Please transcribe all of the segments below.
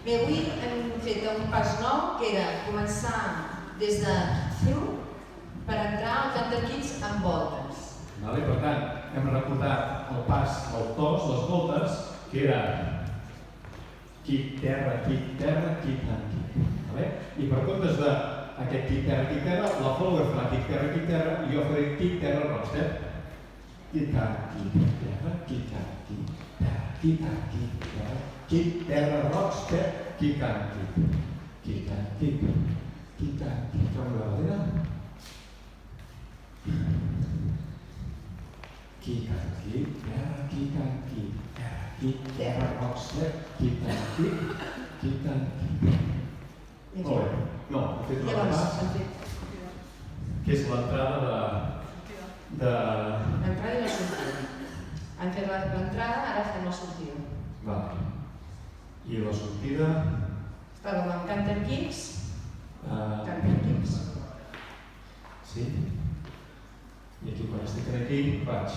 Bé, avui hem fet un pas nou que era començar des de through per entrar al Canter Kids amb voltes. Vale? Per tant, hem recordat el pas, el tos, les voltes, que era kick, terra, kick, kick, vale? I per comptes d'aquest kick, terra, la folga farà kick, terra, i jo faré kick, terra, rockstep. Kick, terra, kick, terra, kick, terra, rockstep, kick, fem la darrera. Kick, terra, rockstep, kick. Molt bé. No, he fet una pas, que és l'entrada de... L'entrada i la sortida. Han fet l'entrada, ara fem la sortida. Vale. I la sortida... Estàvem amb Canter Kids. Sí. I aquí, quan estic aquí, faig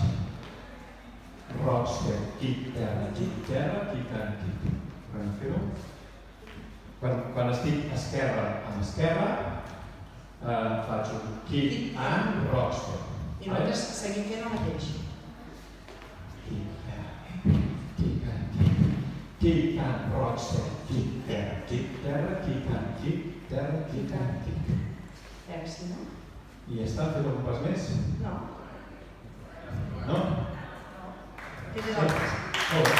rockstep, kick, terra, kick. Vam fer-ho. Quan estic esquerra amb esquerra, faig un kick and rockstep. I nosaltres seguim fent el mateix. Kick and rockstep, kick, terra, kick. Veure si no? I ja està, fet algun pas més? No. No? Aquest és el pas. Molt bé.